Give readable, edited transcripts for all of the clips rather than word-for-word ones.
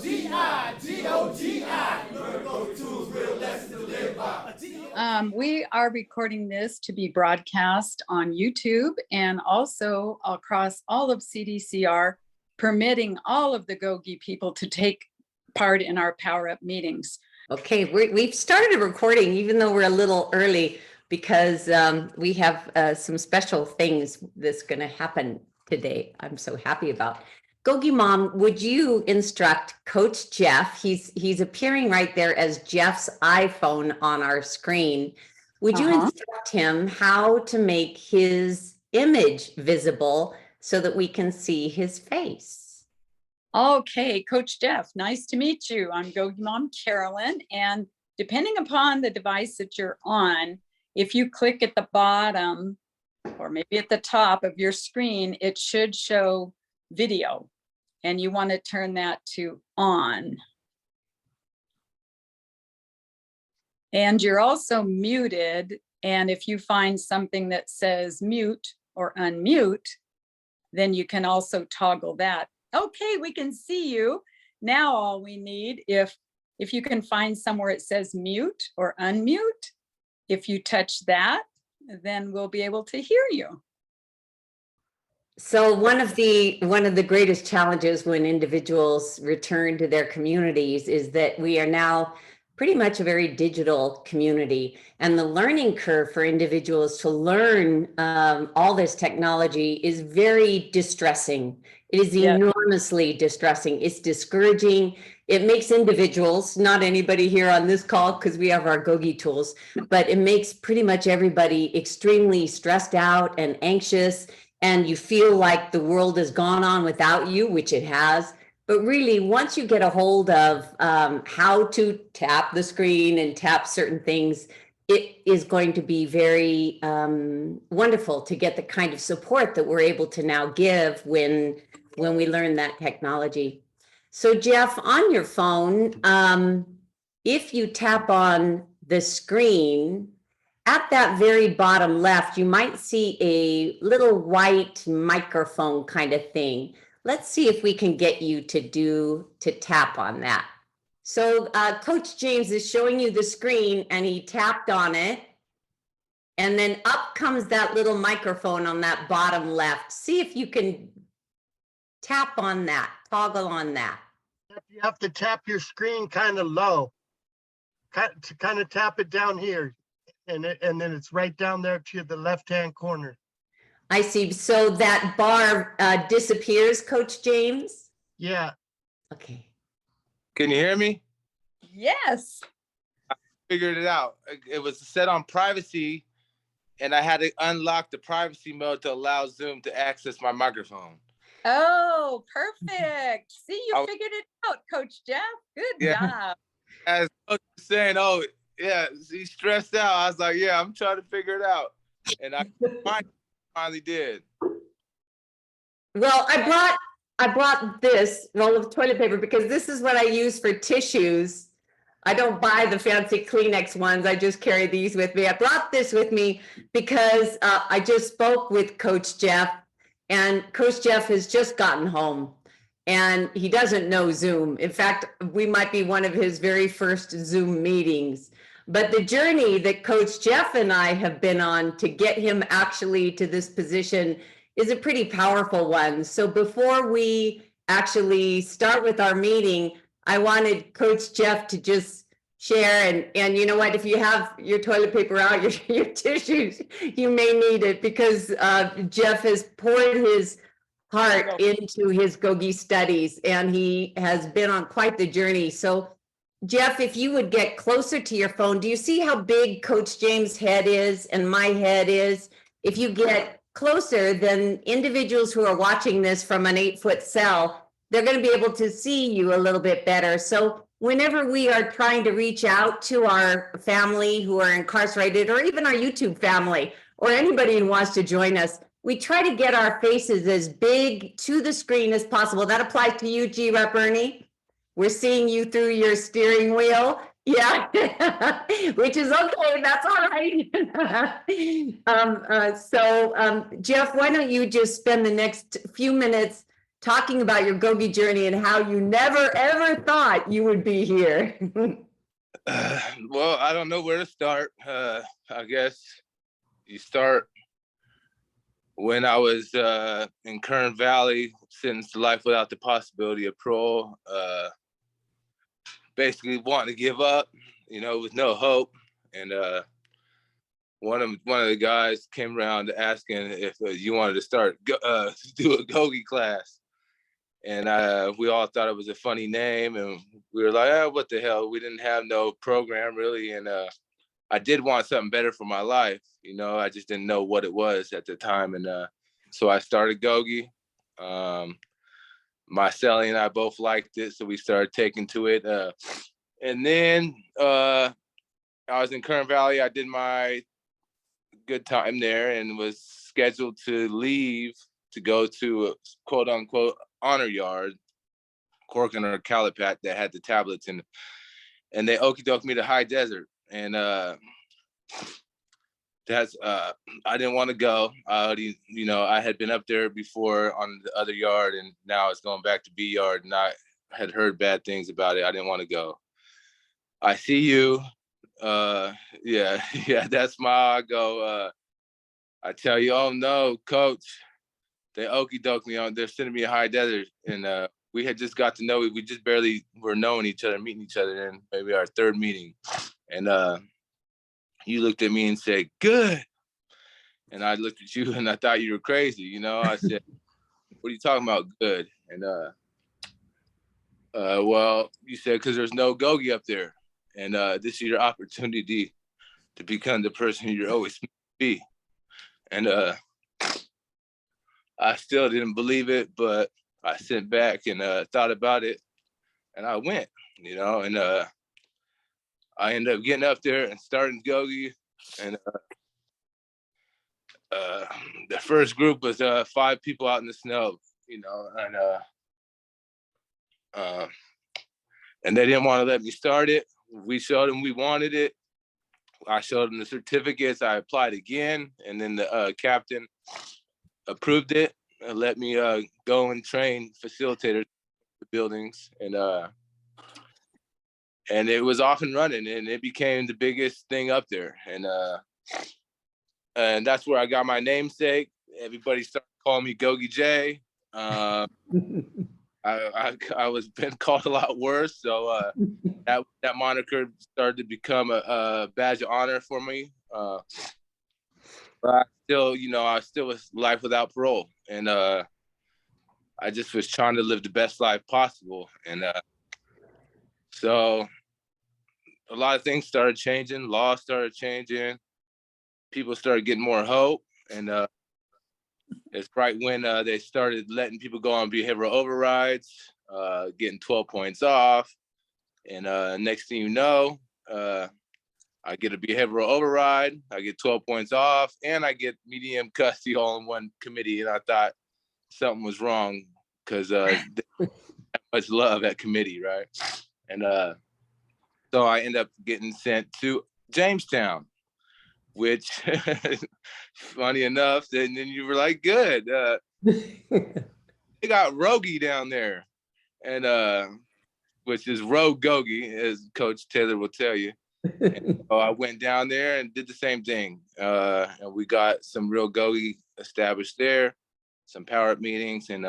GOGI. Learn those tools, real lessons to live by. We are recording this to be broadcast on YouTube and also across all of CDCR, permitting all of the GOGI people to take part in our Power Up meetings. Okay, we've started recording even though we're a little early because we have some special things that's going to happen today. I'm so happy about. GOGI Mom, would you instruct Coach Jeff? He's appearing right there as Jeff's iPhone on our screen. Would you instruct him how to make his image visible so that we can see his face? Okay, Coach Jeff, nice to meet you. I'm GOGI Mom Carolyn, and depending upon the device that you're on, if you click at the bottom or maybe at the top of your screen, it should show video, and you want to turn that to on. And you're also muted, and if you find something that says mute or unmute, then you can also toggle that. Okay, we can see you. Now all we need, if you can find somewhere it says mute or unmute, if you touch that, then we'll be able to hear you. So one of the greatest challenges when individuals return to their communities is that we are now pretty much a very digital community, and the learning curve for individuals to learn all this technology is very distressing. It is enormously distressing. It's discouraging. It makes individuals, not anybody here on this call because we have our GOGI tools, but it makes pretty much everybody extremely stressed out and anxious, and you feel like the world has gone on without you, which it has. But really, once you get a hold of how to tap the screen and tap certain things, it is going to be very wonderful to get the kind of support that we're able to now give when we learn that technology. So Jeff, on your phone, if you tap on the screen, at that very bottom left, you might see a little white microphone kind of thing. Let's see if we can get you to tap on that. So Coach James is showing you the screen and he tapped on it. And then up comes that little microphone on that bottom left. See if you can tap on that, toggle on that. You have to tap your screen kind of low, to kind of tap it down here. And then it's right down there to the left-hand corner. I see. So that bar disappears, Coach James? Yeah. Okay. Can you hear me? Yes. I figured it out. It was set on privacy, and I had to unlock the privacy mode to allow Zoom to access my microphone. Oh, perfect. See, you figured it out, Coach Jeff. Good job. As Coach was saying, oh, yeah, he's stressed out. I was like, yeah, I'm trying to figure it out. And I finally did. Well, I brought this roll of toilet paper because this is what I use for tissues. I don't buy the fancy Kleenex ones. I just carry these with me. I brought this with me because I just spoke with Coach Jeff, and Coach Jeff has just gotten home and he doesn't know Zoom. In fact, we might be one of his very first Zoom meetings. But the journey that Coach Jeff and I have been on to get him actually to this position is a pretty powerful one. So before we actually start with our meeting, I wanted Coach Jeff to just share, and you know what, if you have your toilet paper out, your tissues, you may need it because Jeff has poured his heart into his GOGI studies, and he has been on quite the journey. So Jeff, if you would get closer to your phone, do you see how big Coach James' head is and my head is? If you get closer, then individuals who are watching this from an 8-foot cell, they're going to be able to see you a little bit better. So whenever we are trying to reach out to our family who are incarcerated, or even our YouTube family, or anybody who wants to join us, we try to get our faces as big to the screen as possible. That applies to you, G-Rep Ernie. We're seeing you through your steering wheel. Yeah, which is okay. That's all right. Jeff, why don't you just spend the next few minutes talking about your GOGI journey and how you never, ever thought you would be here. Well, I don't know where to start. I guess you start when I was in Kern Valley, sentenced to life without the possibility of parole. Basically wanting to give up, with no hope. And one of the guys came around asking if you wanted to start do a GOGI class. And we all thought it was a funny name, and we were like, oh, what the hell? We didn't have no program really. And I did want something better for my life. I just didn't know what it was at the time. And so I started GOGI. My cellie and I both liked it, so we started taking to it. And then I was in Kern Valley. I did my good time there and was scheduled to leave to go to a quote unquote honor yard, Corcoran or Calipat, that had the tablets in it. And they okey doked me to High Desert. And that's I didn't want to go. I already, I had been up there before on the other yard, and now it's going back to B yard, and I had heard bad things about it. I didn't want to go. I see you. Yeah, that's my I go. I tell you, oh no, coach, they okey doked me on. They're sending me a High Desert, and we had just got to know. We just barely were knowing each other, meeting each other in maybe our third meeting, and you looked at me and said, good. And I looked at you and I thought you were crazy. I said, what are you talking about? Good. And well, you said, because there's no GOGI up there. And this is your opportunity to become the person you're always meant to be. And I still didn't believe it, but I sat back and thought about it, and I went, and I ended up getting up there and starting GOGI. And the first group was 5 people out in the snow, and they didn't want to let me start it. We showed them we wanted it. I showed them the certificates. I applied again, and then the captain approved it and let me go and train facilitators in the buildings. And it was off and running, and it became the biggest thing up there. And that's where I got my namesake. Everybody started calling me GOGI J. I was been called a lot worse, so that moniker started to become a badge of honor for me. But I still was life without parole, and I just was trying to live the best life possible. And so a lot of things started changing. Laws started changing. People started getting more hope, and it's right when they started letting people go on behavioral overrides, getting 12 points off, and next thing you know, I get a behavioral override, I get 12 points off, and I get medium custody all in one committee. And I thought something was wrong, because that much love at committee, right? And so I end up getting sent to Jamestown, which funny enough, and then you were like, good. They got Rogi down there, and which is Rogue GOGI, as Coach Taylor will tell you. And so I went down there and did the same thing. And we got some real GOGI established there, some power up meetings, and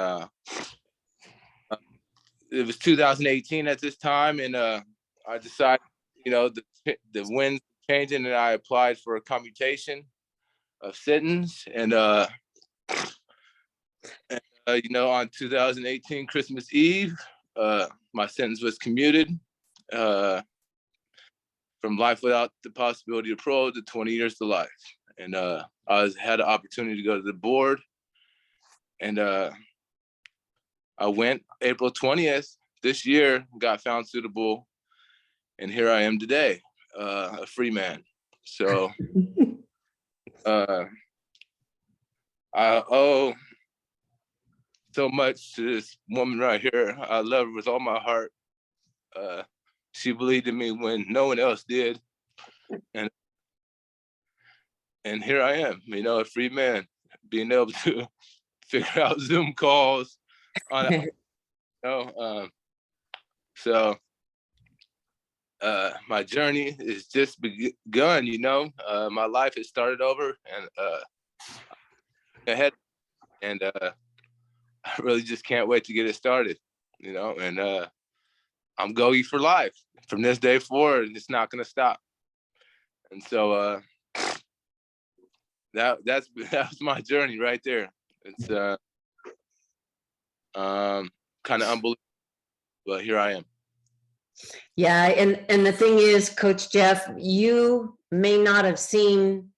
it was 2018 at this time, and I decided, the winds changing, and I applied for a commutation of sentence, and on 2018 Christmas Eve, my sentence was commuted from life without the possibility of parole to 20 years to life. And I had an opportunity to go to the board, and I went April 20th this year, got found suitable, and here I am today, a free man. So I owe so much to this woman right here. I love her with all my heart. She believed in me when no one else did. And here I am, a free man, being able to figure out Zoom calls, on you know, so my journey is just begun, you know. My life has started over and ahead, and I really just can't wait to get it started, you know. And I'm GOGI for life from this day forward, and it's not going to stop. And so that's my journey right there. It's kind of unbelievable, but here I am. Yeah, and the thing is, Coach Jeff, you may not have seen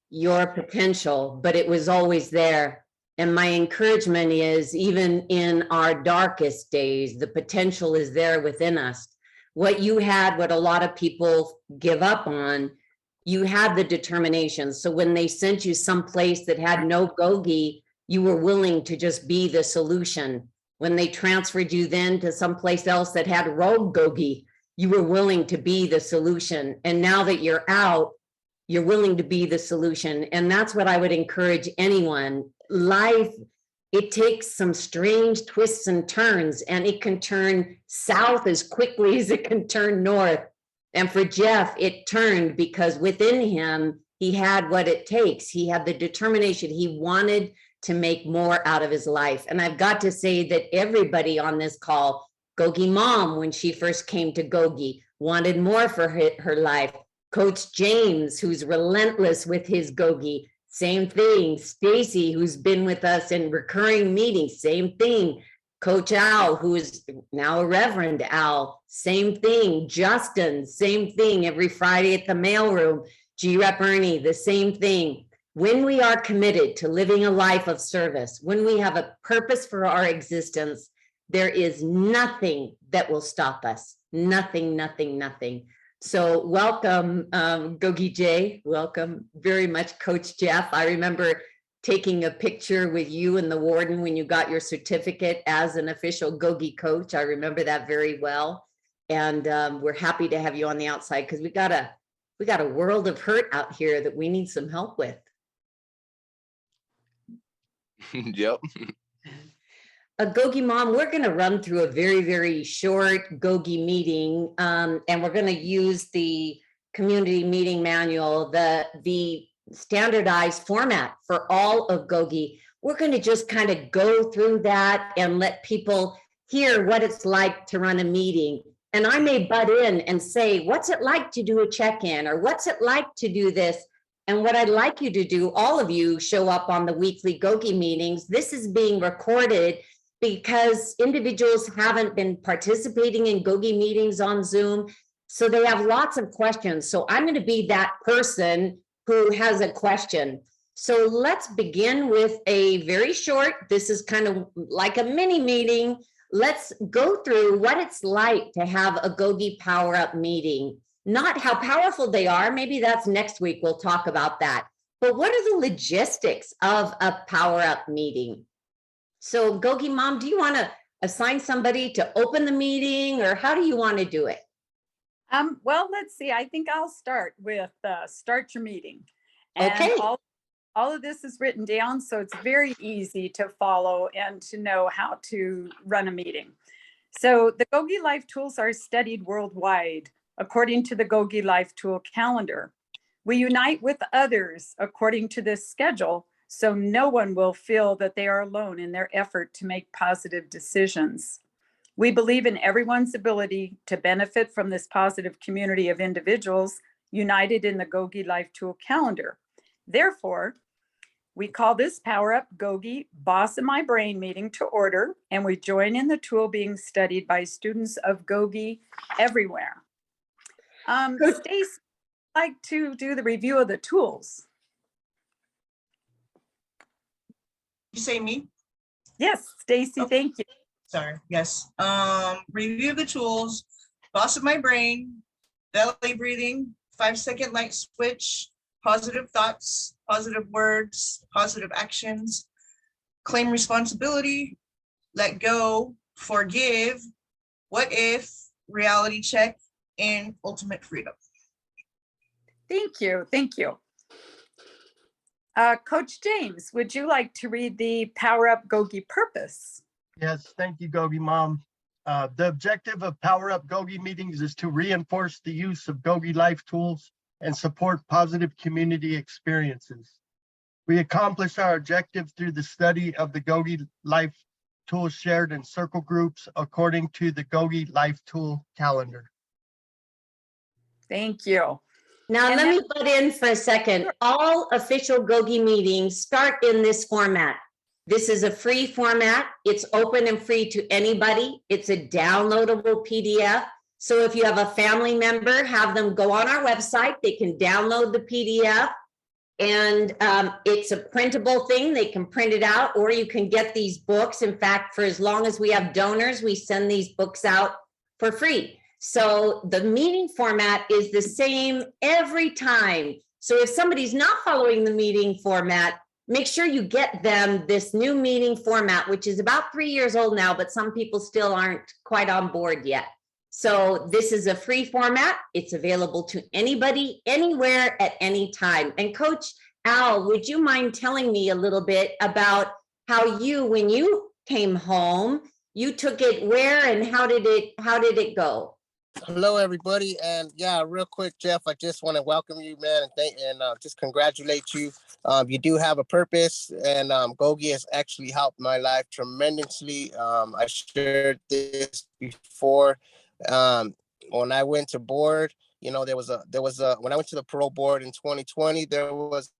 your potential, but it was always there. And my encouragement is, even in our darkest days, the potential is there within us. What you had, what a lot of people give up on, you had the determination. So when they sent you someplace that had no GOGI, you were willing to just be the solution. When they transferred you then to someplace else that had rogue GOGI, you were willing to be the solution. And now that you're out, you're willing to be the solution. And that's what I would encourage anyone. Life, it takes some strange twists and turns, and it can turn south as quickly as it can turn north. And for Jeff, it turned because within him, he had what it takes. He had the determination. He wanted to make more out of his life. And I've got to say that everybody on this call, GOGI Mom, when she first came to GOGI, wanted more for her life. Coach James, who's relentless with his GOGI, same thing. Stacy, who's been with us in recurring meetings, same thing. Coach Al, who is now a Reverend Al, same thing. Justin, same thing. Every Friday at the mailroom. G-Rep Ernie, the same thing. When we are committed to living a life of service, when we have a purpose for our existence, there is nothing that will stop us. Nothing, nothing, nothing. So welcome, GOGI J. Welcome very much, Coach Jeff. I remember taking a picture with you and the warden when you got your certificate as an official GOGI coach. I remember that very well. And we're happy to have you on the outside because we got a world of hurt out here that we need some help with. Yep. GOGI Mom, we're going to run through a very, very short GOGI meeting, and we're going to use the community meeting manual, the standardized format for all of GOGI. We're going to just kind of go through that and let people hear what it's like to run a meeting. And I may butt in and say, what's it like to do a check-in, or what's it like to do this? And what I'd like you to do, all of you show up on the weekly GOGI meetings. This is being recorded because individuals haven't been participating in GOGI meetings on Zoom. So they have lots of questions. So I'm going to be that person who has a question. So let's begin with a very short, this is kind of like a mini meeting. Let's go through what it's like to have a GOGI Power Up meeting. Not how powerful they are. Maybe that's next week. We'll talk about that. But what are the logistics of a Power Up meeting? So GOGI Mom, do you want to assign somebody to open the meeting, or how do you want to do it? Well, let's see. I think I'll start with start your meeting. And Okay. all of this is written down, so it's very easy to follow and to know how to run a meeting. So the GOGI Life tools are studied worldwide according to the GOGI Life tool calendar. We unite with others according to this schedule, so no one will feel that they are alone in their effort to make positive decisions. We believe in everyone's ability to benefit from this positive community of individuals united in the GOGI Life tool calendar. Therefore, we call this Power Up GOGI Boss in My Brain meeting to order, and we join in the tool being studied by students of GOGI everywhere. Stacy, I'd like to do the review of the tools. You say me? Yes, Stacy, Okay. thank you. Sorry, yes. Review the tools, boss of my brain, belly breathing, 5-second light switch, positive thoughts, positive words, positive actions, claim responsibility, let go, forgive, what if, reality check, and ultimate freedom. Thank you. Thank you. Coach James, would you like to read the Power Up GOGI purpose? Yes, thank you, GOGI Mom. The objective of Power Up GOGI meetings is to reinforce the use of GOGI life tools and support positive community experiences. We accomplish our objective through the study of the GOGI life tools shared in circle groups according to the GOGI life tool calendar. Thank you. Now, And let me butt in for a second. All official GOGI meetings start in this format. This is a free format. It's open and free to anybody. It's a downloadable PDF. So if you have a family member, have them go on our website. They can download the PDF. And it's a printable thing. They can print it out, or you can get these books. In fact, for as long as we have donors, we send these books out for free. So the meeting format is the same every time. So if somebody's not following the meeting format, make sure you get them this new meeting format, which is about 3 years old now, but some people still aren't quite on board yet. So this is a free format. It's available to anybody, anywhere, at any time. And Coach Al, would you mind telling me a little bit about how you, when you came home, you took it where and how did it go? Hello, everybody, and yeah, real quick, Jeff, I just want to welcome you, man, and just congratulate you. You do have a purpose, and GOGI has actually helped my life tremendously. I shared this before. When I went to board, you know, there was a when I went to the parole board in 2020, there was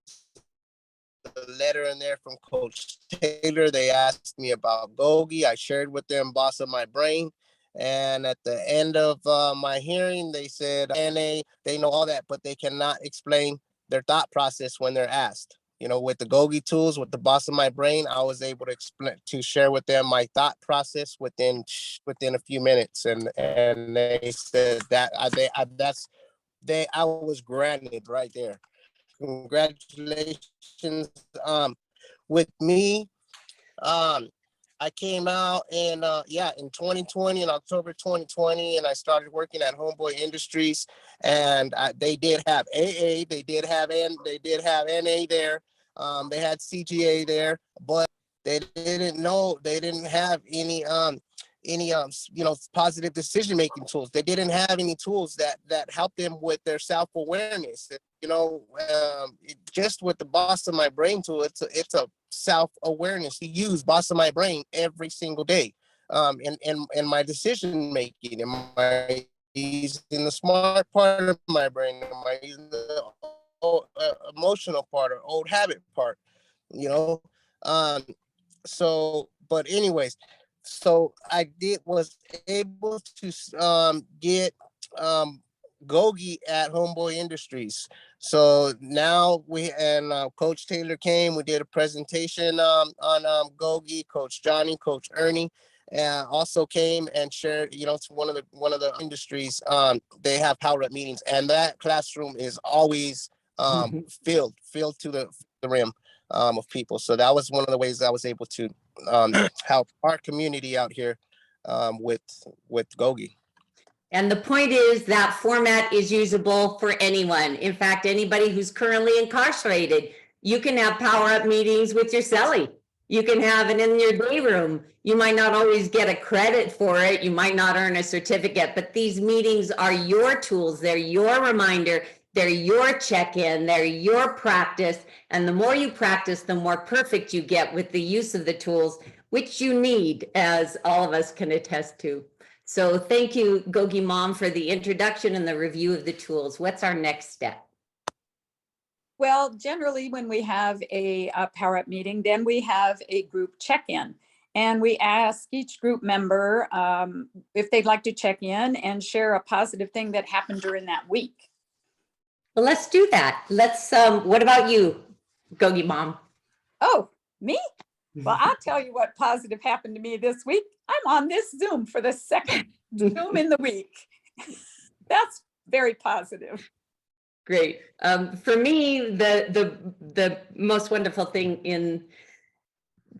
a letter in there from Coach Taylor. They asked me about GOGI. I shared with them Boss of My Brain. And at the end of my hearing, they said, NA, they know all that, but they cannot explain their thought process when they're asked. You know, with the GOGI tools, with the Boss of My Brain, I was able to explain, to share with them my thought process within a few minutes. And they said that I was granted right there. Congratulations. With me, I came out in 2020, in October 2020, and I started working at Homeboy Industries. And they did have AA, they did have NA there, they had CGA there, but they didn't have any positive decision making tools. They didn't have any tools that helped them with their self awareness. Just with the Boss of My Brain tool, it's a self-awareness to use Boss of My Brain every single day. In my decision making, am I using the smart part of my brain? Am I using the emotional part or old habit part? But anyways, so I was able to get GOGI at Homeboy Industries. So now Coach Taylor came. We did a presentation on GOGI. Coach Johnny, Coach Ernie, also came and shared. It's one of the industries. They have Power Up meetings, and that classroom is always filled to the rim of people. So that was one of the ways I was able to help our community out here with GOGI. And the point is that format is usable for anyone. In fact, anybody who's currently incarcerated, you can have Power Up meetings with your cellie. You can have it in your day room. You might not always get a credit for it. You might not earn a certificate, but these meetings are your tools. They're your reminder. They're your check-in. They're your practice. And the more you practice, the more perfect you get with the use of the tools, which you need, as all of us can attest to. So thank you, GOGI Mom, for the introduction and the review of the tools. What's our next step? Well, generally when we have a Power Up meeting, then we have a group check-in. And we ask each group member if they'd like to check in and share a positive thing that happened during that week. Well, let's do that. What about you, GOGI Mom? Oh, me? Well, I'll tell you what positive happened to me this week. I'm on this Zoom for the second Zoom in the week. That's very positive. Great. For me, the most wonderful thing in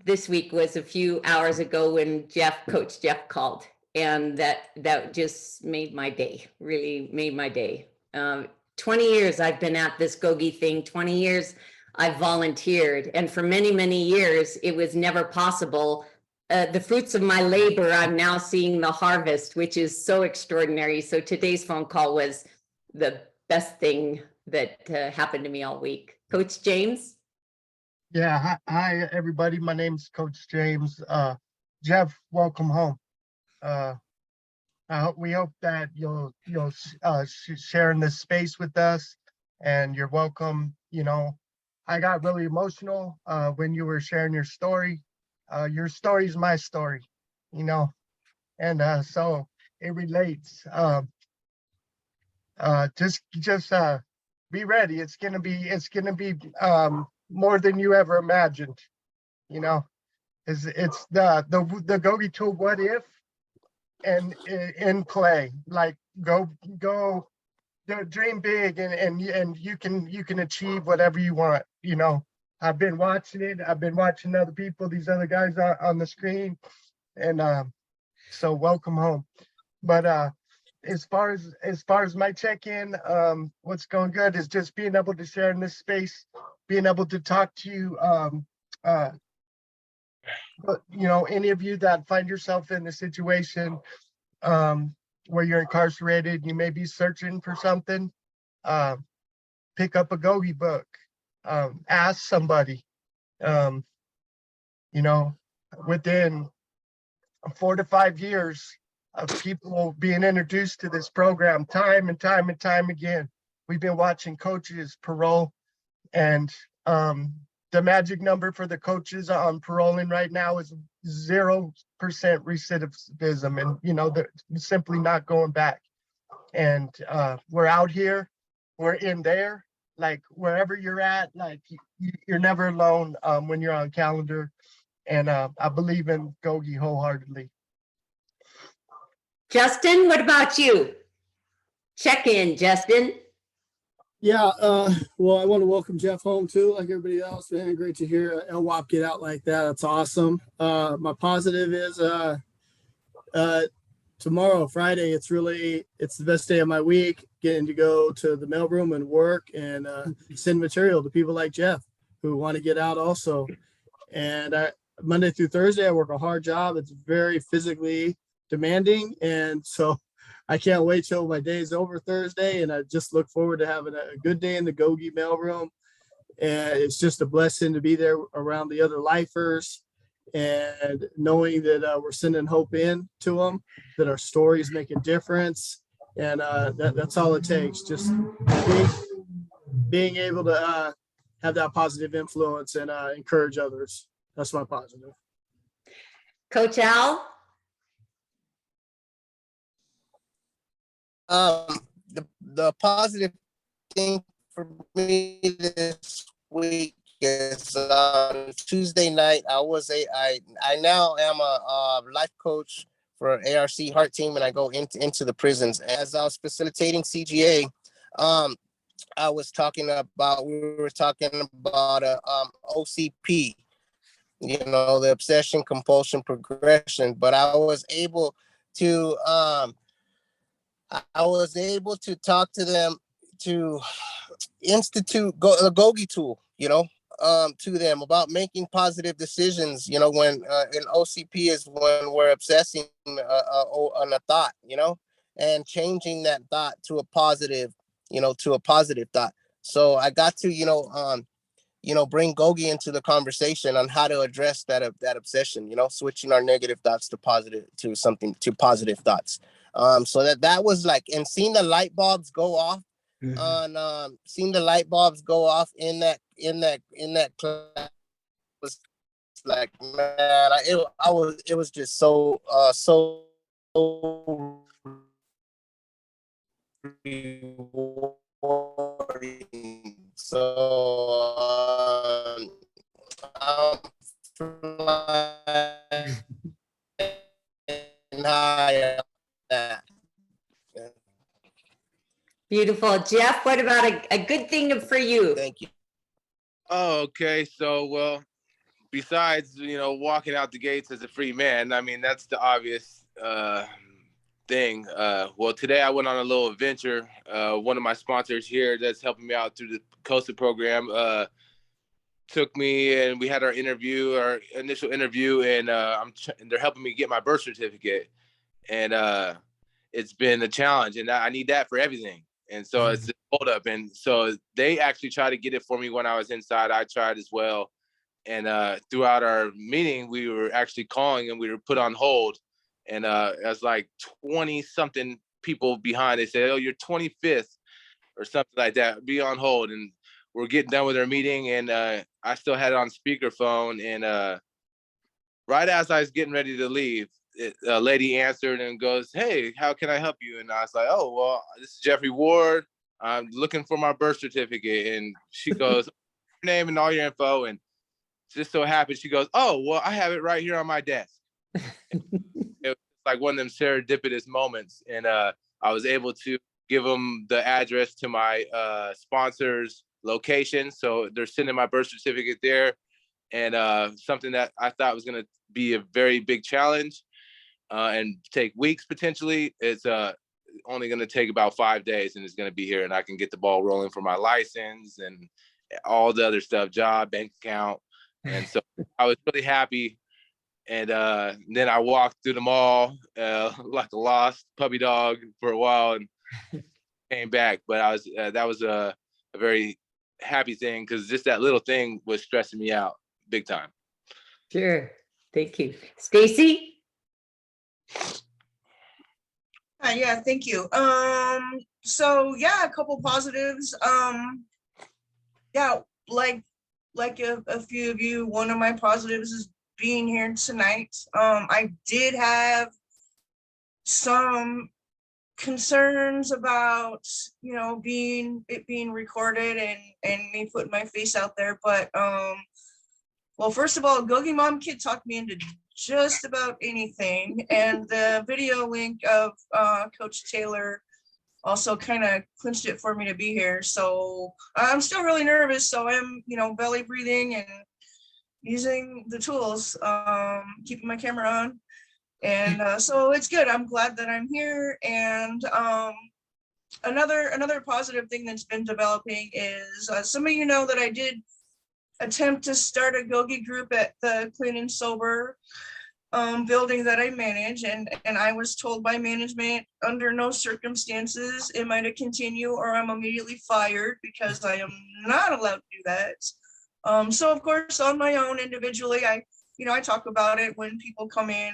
this week was a few hours ago when Coach Jeff called, and that just made my day, really made my day. 20 years I've been at this GOGI thing, 20 years I volunteered. And for many, many years, it was never possible. The fruits of my labor, I'm now seeing the harvest, which is so extraordinary. So today's phone call was the best thing that happened to me all week. Coach James? Yeah, hi everybody. My name's Coach James. Jeff, welcome home. We hope that you'll share in this space with us, and you're welcome. You know, I got really emotional when you were sharing your story. Your story is my story, you know, and so it relates. Just be ready. It's gonna be more than you ever imagined. You know, it's the GOGI tool. What if? And in play, like go dream big, and you can achieve whatever you want. You know, I've been watching it. I've been watching other people, these other guys on the screen, and so welcome home. But as far as my check-in, what's going good is just being able to share in this space, being able to talk to you, but you know, any of you that find yourself in a situation where you're incarcerated, you may be searching for something, pick up a GOGI book, ask somebody. You know, within 4 to 5 years of people being introduced to this program, time and time and time again, we've been watching coaches parole, and the magic number for the coaches on paroling right now is 0% recidivism, and you know, they're simply not going back. And we're out here, we're in there, like wherever you're at, like you're never alone when you're on calendar. And I believe in GOGI wholeheartedly. Justin, what about you? Check in, Justin. Yeah, well, I want to welcome Jeff home too, like everybody else, man. Great to hear LWAP get out like that. That's awesome. My positive is tomorrow, Friday, it's the best day of my week, getting to go to the mailroom and work and send material to people like Jeff who want to get out also. And Monday through Thursday, I work a hard job. It's very physically demanding. And so I can't wait till my day is over Thursday, and I just look forward to having a good day in the GOGI mailroom. And it's just a blessing to be there around the other lifers and knowing that we're sending hope in to them, that our stories make a difference. And that's all it takes, just being able to have that positive influence and encourage others. That's my positive. Coach Al? The positive thing for me this week is on Tuesday night, I now am a life coach for ARC Heart Team, and I go into the prisons. As I was facilitating CGA, we were talking about OCP, you know, the obsession, compulsion, progression. But I was able to talk to them to institute a GOGI tool, you know, to them about making positive decisions. You know, when in OCP is when we're obsessing on a thought, you know, and changing that thought to a positive, you know, to a positive thought. So I got to, bring GOGI into the conversation on how to address that obsession, you know, switching our negative thoughts to positive thoughts. So that was like, and seeing the light bulbs go off seeing the light bulbs go off in that class was like, man, it was just so rewarding. So I'm flying high on that. Beautiful. Jeff, what about a good thing for you? Thank you. Oh, okay. So, well, besides, walking out the gates as a free man, I mean, that's the obvious thing. Well, today I went on a little adventure. One of my sponsors here that's helping me out through the COSA program took me and we had our initial interview, and and they're helping me get my birth certificate. And it's been a challenge, and I need that for everything. And so it's a hold up. And so they actually tried to get it for me when I was inside. I tried as well. And throughout our meeting, we were actually calling and we were put on hold. And as like 20 something people behind, they said, "Oh, you're 25th," or something like that. Be on hold. And we're getting done with our meeting, and I still had it on speakerphone. And right as I was getting ready to leave, a lady answered and goes, "Hey, how can I help you?" And I was like, "Oh, well, this is Jeffrey Ward. I'm looking for my birth certificate." And she goes, "Your name and all your info." And just so happened, she goes, "Oh, well, I have it right here on my desk." It was like one of them serendipitous moments. And I was able to give them the address to my sponsor's location. So they're sending my birth certificate there. And something that I thought was going to be a very big challenge and take weeks potentially, it's only going to take about 5 days, and it's going to be here, and I can get the ball rolling for my license and all the other stuff, job, bank account. And so I was really happy. And then I walked through the mall like a lost puppy dog for a while and came back. But I was that was a very happy thing, because just that little thing was stressing me out big time. Sure. Thank you. Stacy? Yeah, thank you. So yeah, a couple positives. Yeah, like a few of you, one of my positives is being here tonight. I did have some concerns about, being recorded and me putting my face out there, but well, first of all, GOGI Mom Kid talked me into just about anything, and the video link of Coach Taylor also kind of clinched it for me to be here. So I'm still really nervous, so I'm belly breathing and using the tools, keeping my camera on, and so it's good. I'm glad that I'm here. And another positive thing that's been developing is some of you know that I did attempt to start a GOGI group at the Clean and Sober building that I manage, and I was told by management under no circumstances am I to continue or I'm immediately fired, because I am not allowed to do that. So of course, on my own individually, I talk about it when people come in,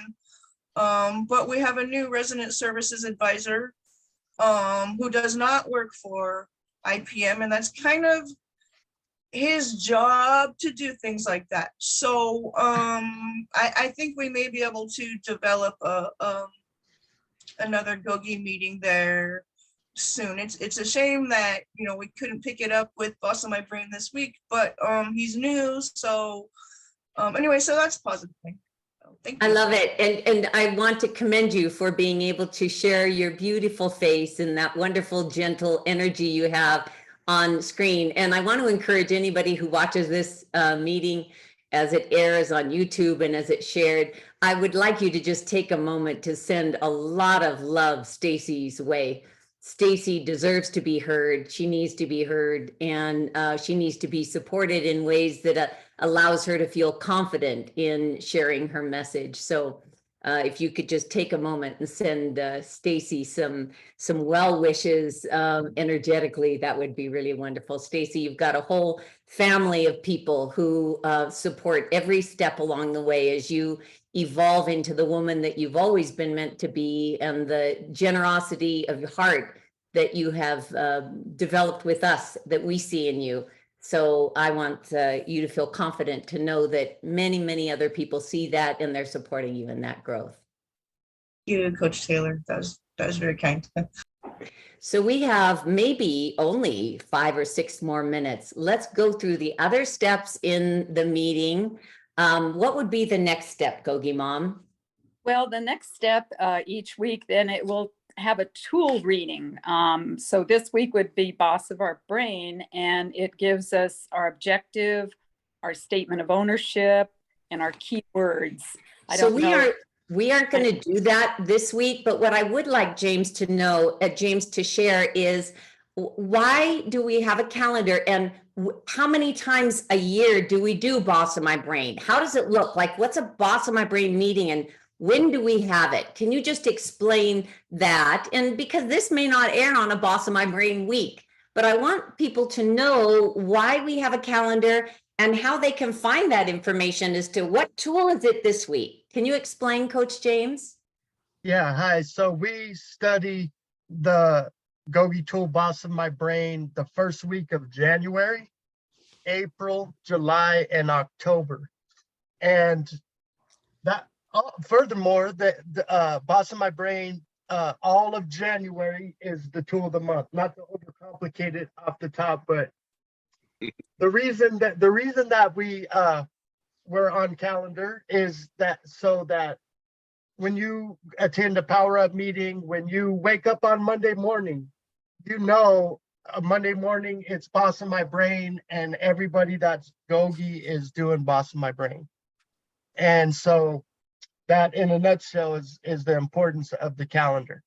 but we have a new resident services advisor who does not work for IPM, and that's kind of his job to do things like that. So I think we may be able to develop another GOGI meeting there soon. It's a shame that we couldn't pick it up with Boss of My Brain this week, but he's new. So anyway, so that's a positive thing. So, thank you. I love it. And I want to commend you for being able to share your beautiful face and that wonderful, gentle energy you have on screen. And I want to encourage anybody who watches this meeting as it airs on YouTube and as it's shared, I would like you to just take a moment to send a lot of love Stacy's way. Stacy deserves to be heard. She needs to be heard, and she needs to be supported in ways that allows her to feel confident in sharing her message. So if you could just take a moment and send Stacy some well wishes energetically, that would be really wonderful. Stacy, you've got a whole family of people who support every step along the way as you evolve into the woman that you've always been meant to be, and the generosity of your heart that you have developed with us that we see in you. So I want you to feel confident to know that many, many other people see that and they're supporting you in that growth. Thank you, Coach Taylor. That was very kind. So we have maybe only 5 or 6 more minutes. Let's go through the other steps in the meeting. What would be the next step, GOGI Mom? Well, the next step each week, then it will have a tool reading. So this week would be Boss of Our Brain, and it gives us our objective, our statement of ownership, and our keywords. We aren't going to do that this week, but what I would like James to know, James to share, is why do we have a calendar, and how many times a year do we do Boss of My Brain? How does it look like? What's a Boss of My Brain meeting and when do we have it? Can you just explain that? And because this may not air on a Boss of My Brain week, but I want people to know why we have a calendar and how they can find that information as to what tool is it this week. Can you explain, Coach James? Yeah, hi. So we study the GOGI tool Boss of My Brain the first week of January, April, July, and October. And that furthermore, the Boss of My Brain, all of January is the tool of the month. Not to overcomplicate it off the top, but the reason that we we're on calendar is that so that when you attend a Power Up meeting, when you wake up on Monday morning, you know, Monday morning it's Boss of My Brain, and everybody that's GOGI is doing Boss of My Brain. And so that in a nutshell is the importance of the calendar.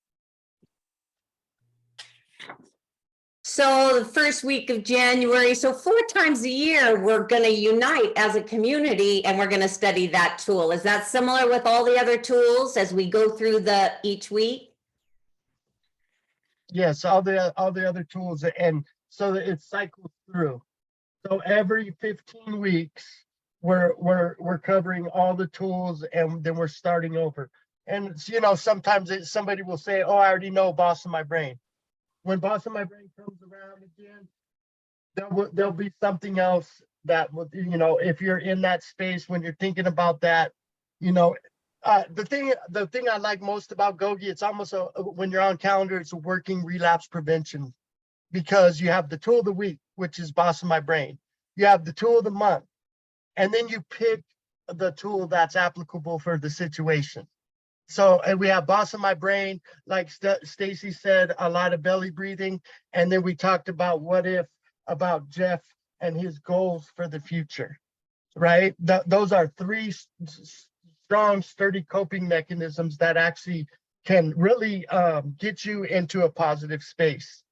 So the first week of January, so 4 times a year, we're going to unite as a community and we're going to study that tool. Is that similar with all the other tools as we go through each week? Yes, all the other tools, and so that it cycles through. So every 15 weeks, we're covering all the tools, and then we're starting over. And you know, sometimes somebody will say, "Oh, I already know Boss of My Brain." When Boss of My Brain comes around again, there'll be something else that will, you know, if you're in that space when you're thinking about that, you know. The thing I like most about GOGI, it's almost when you're on calendar, it's a working relapse prevention, because you have the tool of the week, which is Boss of My Brain. You have the tool of the month, and then you pick the tool that's applicable for the situation. So, and we have Boss of My Brain, like Stacy said, a lot of belly breathing, and then we talked about about Jeff and his goals for the future, right? Those are 3 strong, sturdy coping mechanisms that actually can really get you into a positive space.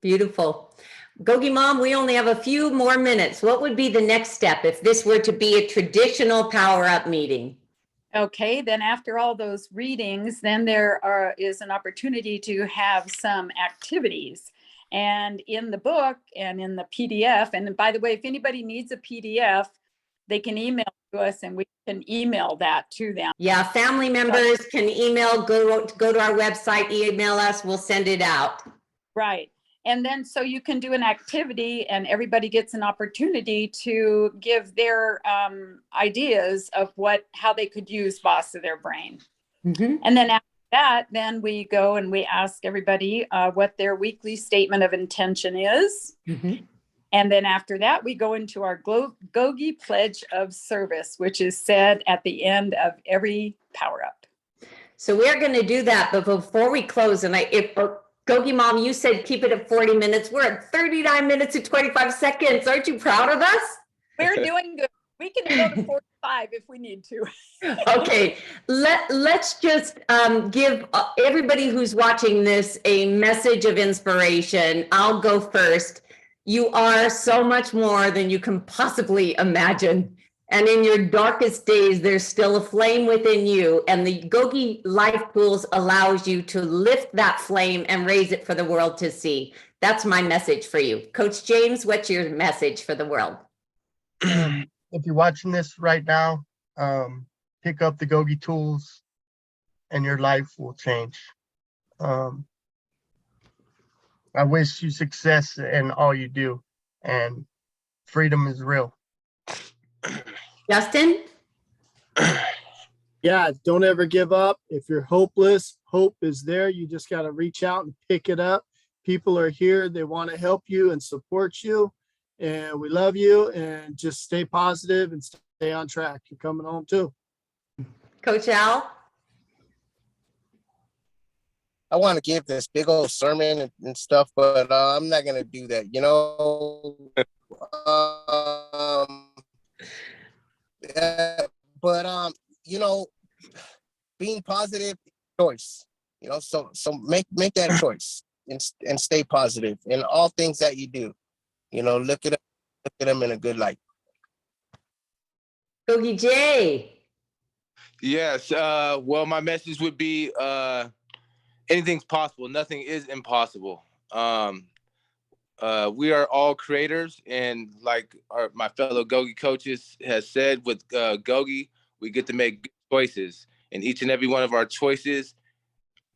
Beautiful. GOGI Mom, we only have a few more minutes. What would be the next step if this were to be a traditional Power Up meeting? Okay, then after all those readings, then there is an opportunity to have some activities. And in the book and in the PDF, and by the way, if anybody needs a PDF, they can email to us and we can email that to them. Yeah, family members can email, go to our website, email us, we'll send it out. Right. And then so you can do an activity and everybody gets an opportunity to give their ideas of how they could use Boss of their Brain. Mm-hmm. And then after that, then we go and we ask everybody what their weekly statement of intention is. Mm-hmm. And then after that, we go into our GOGI Pledge of Service, which is said at the end of every Power Up. So we're going to do that, but before we close, and GOGI Mom, you said keep it at 40 minutes. We're at 39 minutes and 25 seconds. Aren't you proud of us? We're doing good. We can go to 45 if we need to. Okay, let's just give everybody who's watching this a message of inspiration. I'll go first. You are so much more than you can possibly imagine. And in your darkest days, there's still a flame within you. And the GOGI Life Tools allows you to lift that flame and raise it for the world to see. That's my message for you. Coach James, what's your message for the world? If you're watching this right now, pick up the GOGI tools and your life will change. I wish you success in all you do, and freedom is real. Justin? Yeah, don't ever give up. If you're hopeless, hope is there. You just got to reach out and pick it up. People are here. They want to help you and support you. And we love you, and just stay positive and stay on track. You're coming home too. Coach Al? I want to give this big old sermon and stuff, but I'm not going to do that. You know, you know, being positive choice, you know, so make that a choice and stay positive in all things that you do. look at them in a good light. Gogi J. Yes. Well, my message would be anything's possible. Nothing is impossible. We are all creators, and like my fellow GOGI coaches has said, with GOGI, we get to make good choices, and each and every one of our choices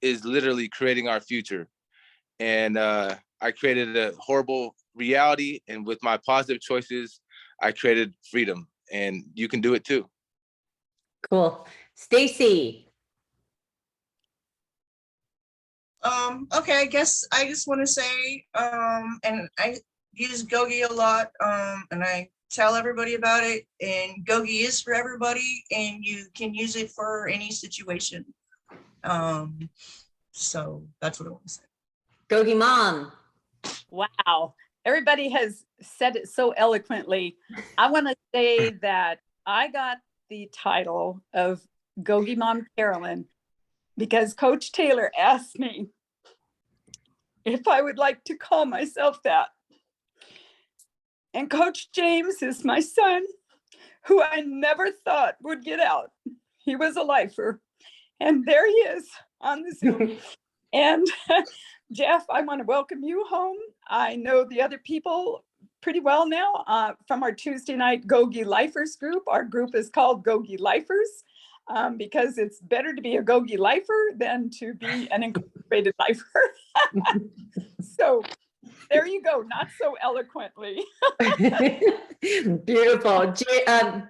is literally creating our future. And I created a horrible reality, and with my positive choices, I created freedom, and you can do it too. Cool. Stacy. Okay, I guess I just want to say, and I use GOGI a lot, and I tell everybody about it, and GOGI is for everybody, and you can use it for any situation. So that's what I want to say. Gogi Mom. Wow. Everybody has said it so eloquently. I want to say that I got the title of GOGI Mom Carolyn because Coach Taylor asked me if I would like to call myself that. And Coach James is my son, who I never thought would get out. He was a lifer. And there he is on the Zoom. And Jeff, I want to welcome you home. I know the other people pretty well now from our Tuesday night GOGI Lifers group. Our group is called GOGI Lifers because it's better to be a GOGI lifer than to be an incorporated lifer. So there you go, not so eloquently. Beautiful.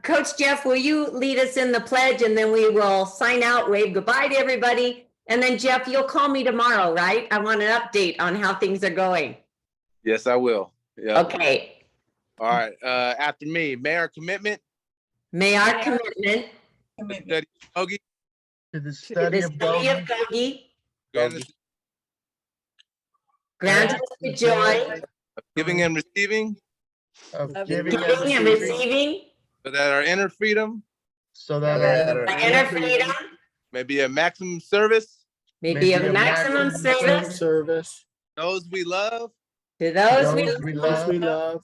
Coach Jeff, will you lead us in the pledge, and then we will sign out, wave goodbye to everybody. And then Jeff, you'll call me tomorrow, right? I want an update on how things are going. Yes, I will. Yeah. Okay. All right. After me, may our commitment May our commitment study GOGI To the to the study of study of GOGI, GOGI grant us grant us the joy of giving and receiving, of Of giving giving and receiving, so that our inner freedom so that the our inner freedom may be a maximum service may be of maximum Service service to those we love to those we those we those we love, love,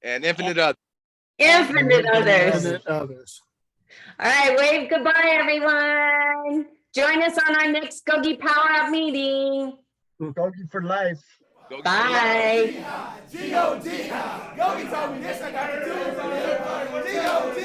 and infinite others. infinite others. infinite others. All right, wave goodbye, everyone. Join us on our next GOGI Power Up meeting. GOGI for life. GOGI for life. Bye. G-O-D. Go, he told me this, I got to do it. G-O-D.